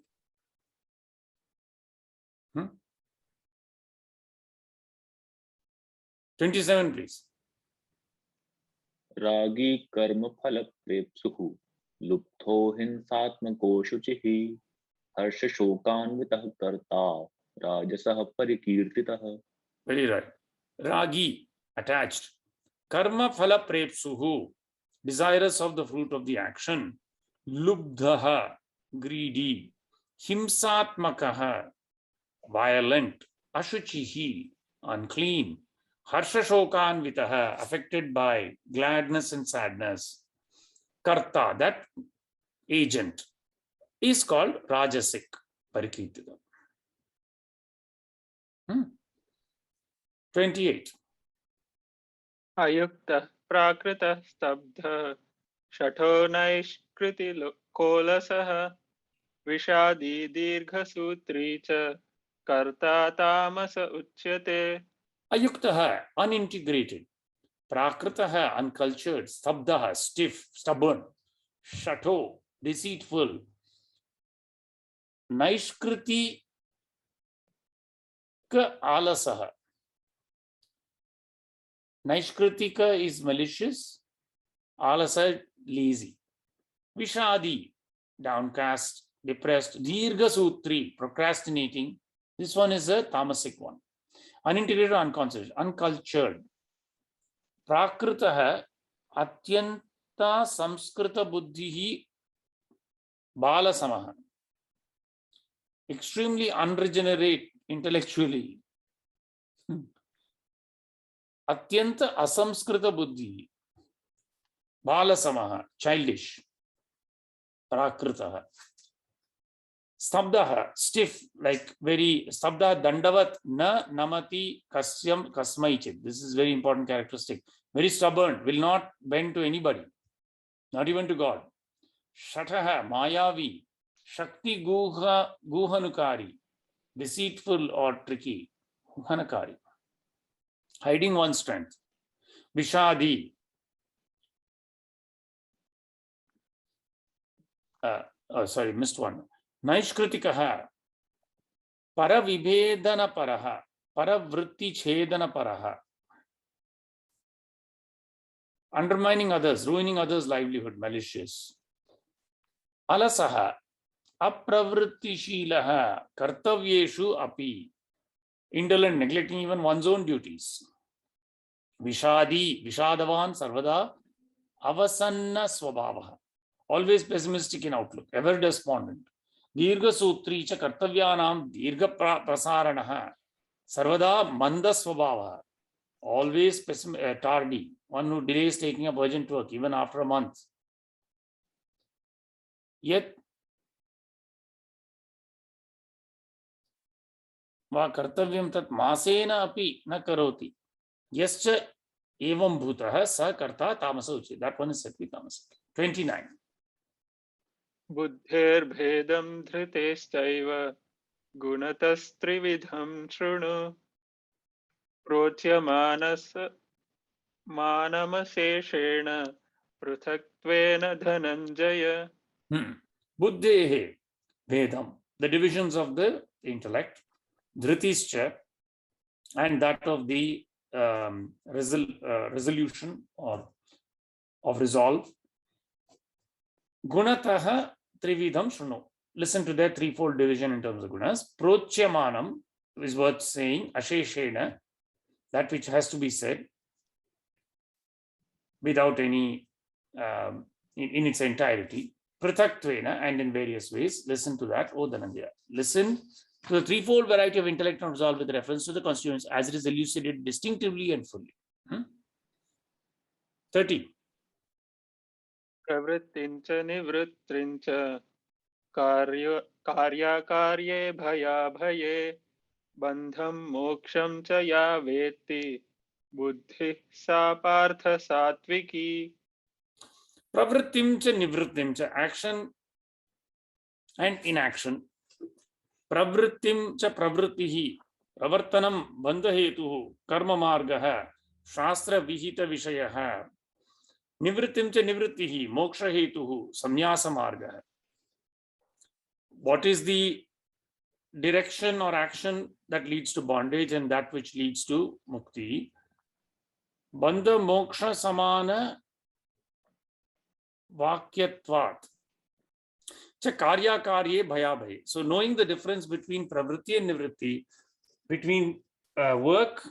Speaker 1: 27, please.
Speaker 2: रागी कर्म फल प्रेप्सुः लुब्धो हिंसात्मको शुचिः हर्ष शोकान्वितः कर्ता राजसः परिकीर्तितः.
Speaker 1: Very right. Ragi, attached. Karma phala prepsuhu, desirous of the fruit of the action. Lubdhaha, greedy. Himsatmakaha, violent. Ashuchihi, unclean. Harsha shokanvitaha, affected by gladness and sadness. Karta, that agent is called Rajasic Parikirtita. 28.
Speaker 3: अयुक्तः प्राकृतः स्तब्धः शठो नैष्कृतिकोलसः विषादी दीर्घसूत्री च कर्ता तामस उच्यते.
Speaker 1: Ayuktaha, unintegrated. Prakritaha, uncultured. Stabdaha, stiff, stubborn. Shato, deceitful. Naishkriti ka alasaha. Naishkritika is malicious. Alasa, lazy. Vishadi, downcast, depressed. Dirgha sutri, procrastinating. This one is a tamasic one. Unintegrated, unconscious, uncultured. Prakritaha, atyanta samskrita buddhihi balasamaha. Extremely unregenerate intellectually. Atyanta asamskrita buddhi. Balasamaha, childish. Prakritaha. Stabdaha, stiff, like very stabdaha dandavat na namati kasyam kasmaichit. This is very important characteristic. Very stubborn, will not bend to anybody, not even to God. Shataha, mayavi, shakti guhanukari, deceitful or tricky, guhanakari, hiding one's strength. Vishadi, missed one. Naishkritikaha, paravibhedana paraha, paravritti chedana paraha. Undermining others, ruining others' livelihood, malicious. Alasaha, apravrittishilaha, kartavyeshu api. Indolent, neglecting even one's own duties. Vishadi, vishadavan, sarvada, avasanna swabhavaha. Always pessimistic in outlook, ever despondent. Dirgha sutri cha kartavyanam dirgha prasaranaha. Sarvada manda swabhavaha. Always tardy, one who delays taking up urgent work even after a month. Yet va kartavyam tat masena api na karoti. Yascha evam bhutah sa karta tamasa uchi. That one is said to be tamasic. 29.
Speaker 3: बुद्धेर्भेदं धृतेश्चैव गुणतस्त्रिविधं शृणु प्रोच्यमानमशेषेण पृथक्त्वेन Dhananjay.
Speaker 1: Buddhehe vedam, the divisions of the intellect, dhritischa, and that of the resolution or of resolve. Gunataha trividham shruno. Listen to their threefold division in terms of gunas. Prochyamanam is worth saying, asheshena, that which has to be said without any, in its entirety. Prithaktvena, and in various ways. Listen to that, O Dhananjaya. Listen to the threefold variety of intellect and resolve with reference to the constituents as it is elucidated distinctively and fully. 30.
Speaker 3: प्रवृत्तिञ्च निवृत्तिञ्च कार्याकार्ये भयाभये बन्धं मोक्षं च या वेत्ति बुद्धिः सा पार्थ सात्विकी.
Speaker 1: Pravrittim cha nivrittim cha, action and inaction. Pravrittim cha pravrittihi, pravartanam bandhahetuhu, karma margaha, shastra vihita vishayaha. Nivrittim cha nivrittihi, moksha hetuhu, samnyasa margaha. What is the direction or action that leads to bondage and that which leads to mukti? Bandha moksha samana vakyatvat. Cha karya karye bhaya bhaye. So knowing the difference between pravritti and nivritti, between work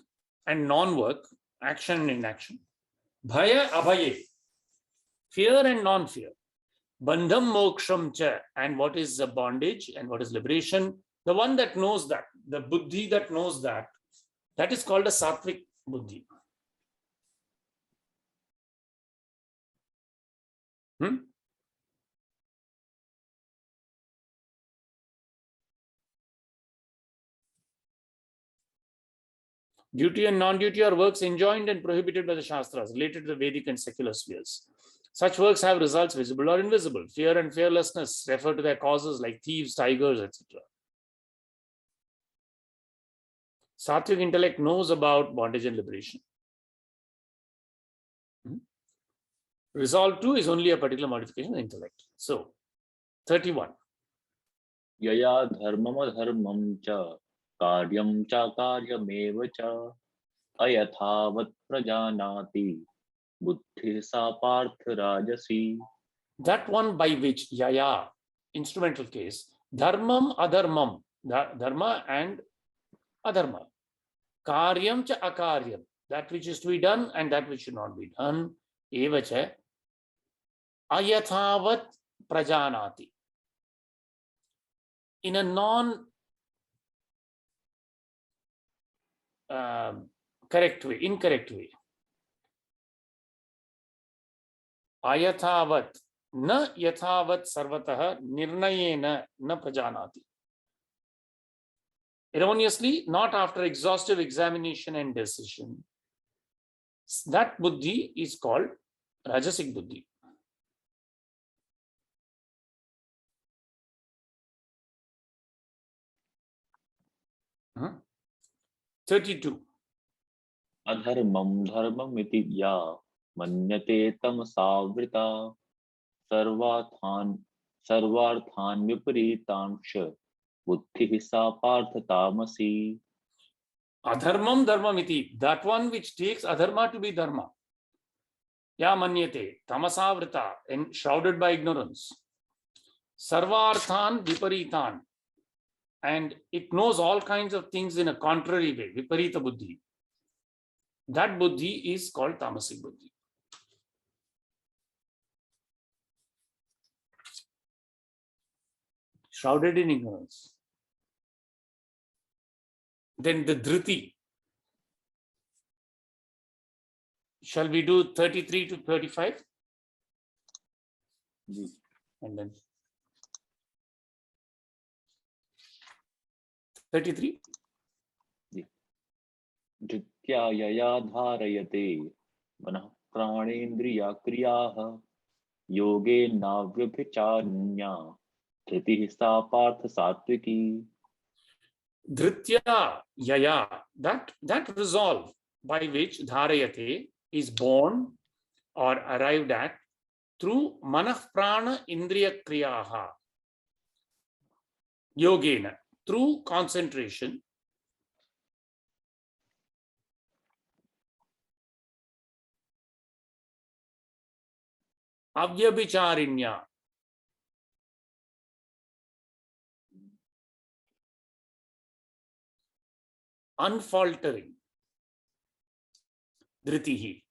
Speaker 1: and non-work, action and inaction. Bhaya abhaye, fear and non-fear. Bandham moksham cha, and what is the bondage and what is liberation. The one that knows that, the buddhi that knows that, that is called a sattvic buddhi. Duty and non-duty are works enjoined and prohibited by the Shastras related to the Vedic and secular spheres. Such works have results visible or invisible. Fear and fearlessness refer to their causes like thieves, tigers, etc. Sattvic intellect knows about bondage and liberation. Resolve 2 is only a particular modification of intellect. So, 31.
Speaker 2: Yaya dharmam adharmam cha karyam cha karyameva cha ayathavat prajanati buddhi sa parth rajasi.
Speaker 1: That one by which yaya, instrumental case, dharmam adharmam, dharma and adharma, karyam cha akaryam, that which is to be done and that which should not be done, evacha ayathavat prajanati, in a non correct way, incorrect way. Ayathavat, na yathavat sarvatah nirnayena na prajanati. Erroneously, not after exhaustive examination and decision. That buddhi is called rajasic buddhi. Huh? 32.
Speaker 2: Adharmam dharmam iti ya manyate tamasavrita sarvarthan viparitansha buddhi sa partha tamasi.
Speaker 1: Adharmam dharmam iti, that one which takes adharma to be dharma. Ya manyate tamasavrita, enshrouded by ignorance. Sarvarthan viparitan, and it knows all kinds of things in a contrary way, viparita buddhi. That buddhi is called tamasic buddhi. Shrouded in ignorance. Then the dhriti. Shall we do 33 to 35? And then 33.
Speaker 2: Dhritya yaya dharayate manah pranendriya kriyaha yoge navyabhicharnya dhriti sa partha satviki.
Speaker 1: Dhritya yaya, that resolve by which dharayate is born or arrived at through manah prana indriya kriyaha yogena, through concentration, avyabhicharinya, unfaltering, dhritihi,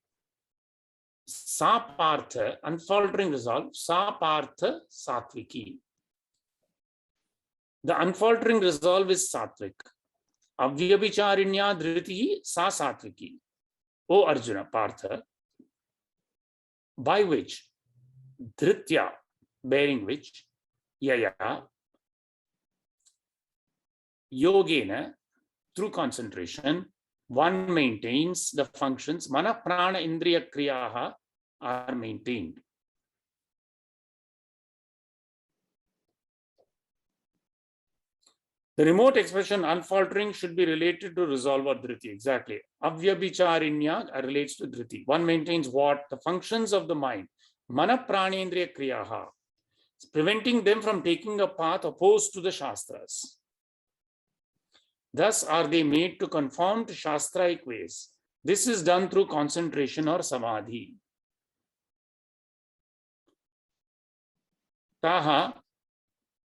Speaker 1: sa partha, unfaltering resolve, sa partha satviki. The unfaltering resolve is sattvic. Avyabhicharinya dhritihi sa satviki. O Arjuna, Partha, by which, dhritya, bearing which, yaya, yogena, through concentration, one maintains the functions, mana prana indriya kriyaha are maintained. The remote expression unfaltering should be related to resolve or dhriti. Exactly. Avyabhicharinya relates to dhriti. One maintains what? The functions of the mind. Mana pranendriya kriyaha. Preventing them from taking a path opposed to the Shastras. Thus are they made to conform to Shastraic ways. This is done through concentration or samadhi. Taha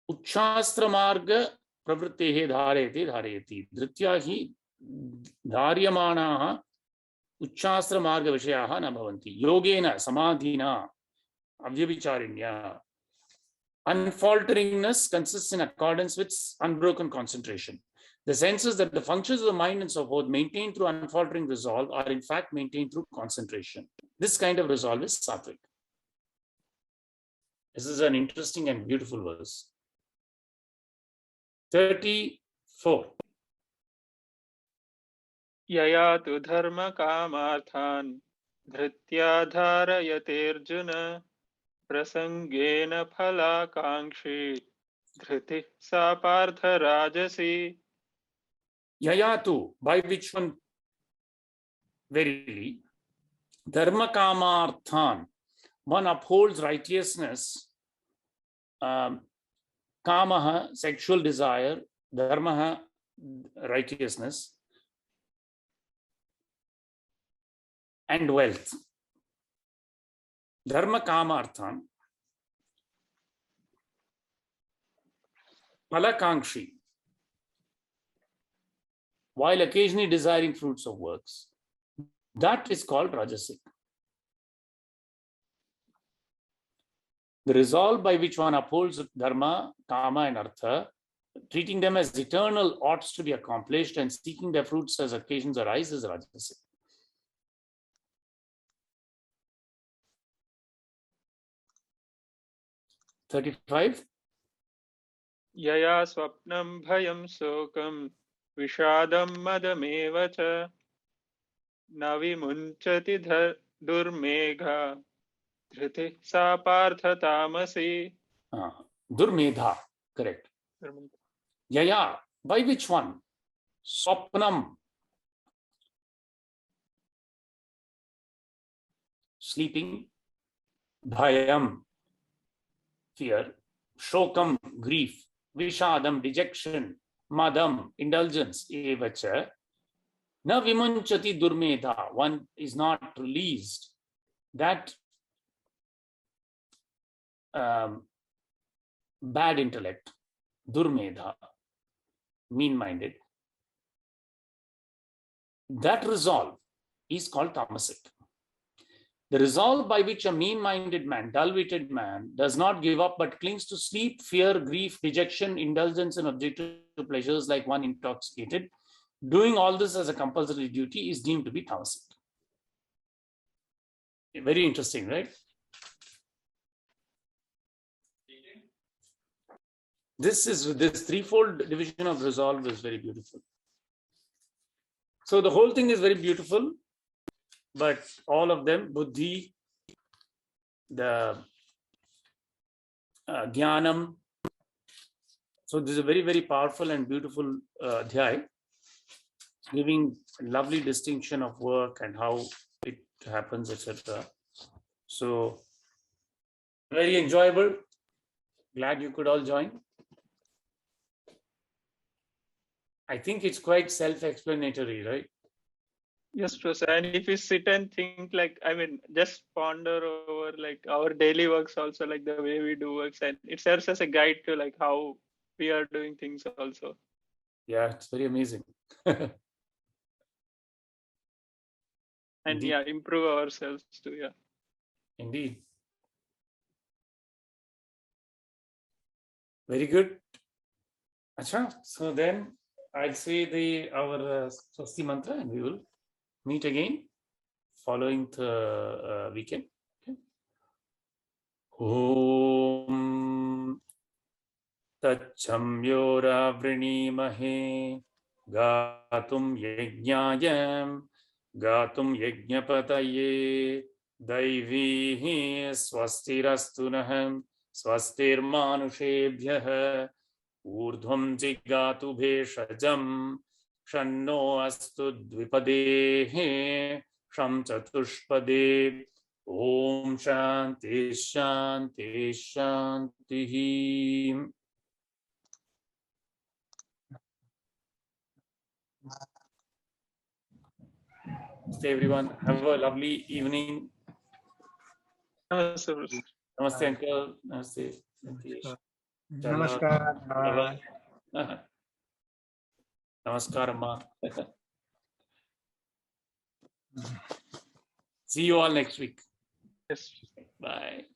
Speaker 1: uchastra marga pravrittehe dharayate dharayati. Dhritya hi dharyamanaha uchastra marga vishayaha na bhavanti. Yogena samadhina avyabhicharinya. Unfalteringness consists in accordance with unbroken concentration. The sense is that the functions of the mind and so forth maintained through unfaltering resolve are in fact maintained through concentration. This kind of resolve is sattvic. This is an interesting and beautiful verse. 34.
Speaker 3: यया तु धर्म कामार्थान् धृत्या धारयतेऽर्जुन प्रसंगेन फलाकांक्षी धृतिः सा पार्थ राजसी.
Speaker 1: Yayatu, by which one? Verily, dharma kamarthan, one upholds righteousness, kamaha, sexual desire, dharmaha, righteousness, and wealth. Dharma kamarthan, palakankshi, while occasionally desiring fruits of works. That is called rajasic. The resolve by which one upholds dharma, kama, and artha, treating them as eternal oughts to be accomplished and seeking their fruits as occasions arise, is rajasic. (35)
Speaker 3: यया स्वप्नं भयं शोकं विषादं मदमेव च न विमुञ्चति दुर्मेघा धृतिः सा पार्थ तामसी.
Speaker 1: Durmedha, correct. Yaya, by which one? Swapnam, sleeping, bhayam, fear, shokam, grief, vishadam, dejection, madam, indulgence, evacha, na vimunchati durmedha, one is not released. That bad intellect, durmedha, mean-minded, that resolve is called tamasic. The resolve by which a mean-minded man, dull-witted man, does not give up but clings to sleep, fear, grief, dejection, indulgence, and objective pleasures like one intoxicated, doing all this as a compulsory duty, is deemed to be tamasic. Very interesting, right? This threefold division of resolve is very beautiful. So the whole thing is very beautiful, but all of them, buddhi, the jnanam. So this is a very, very powerful and beautiful adhyay, giving lovely distinction of work and how it happens, etc. So very enjoyable. Glad you could all join. I think it's quite self-explanatory, right?
Speaker 3: Yes, Professor. And if you sit and think, like, I mean, just ponder over like our daily works also, like the way we do works, and it serves as a guide to like how we are doing things also.
Speaker 1: Yeah, it's very amazing.
Speaker 3: And
Speaker 1: Indeed.
Speaker 3: yeah, improve ourselves too. Yeah.
Speaker 1: Indeed. Very good. Acha, so then I'll say our Swasti mantra and we will meet again following the weekend. Okay. Om Tachamyora Vrinimahe Gatum Yajnayam Gatum Yajnapataye Daivihi Swastirastunaham Swastirmanushebhyah Urdhvam Jigatu Bheshajam Shanno Astu Dvipadehe Sham Chatushpade Om Shanti Shanti Shanti. Stay everyone. Have a lovely evening.
Speaker 3: Namaste, Professor.
Speaker 1: Namaste uncle. Namaste. Namaste.
Speaker 4: Namaskar.
Speaker 1: Namaskar amma. See you all next week.
Speaker 3: Yes.
Speaker 1: Bye.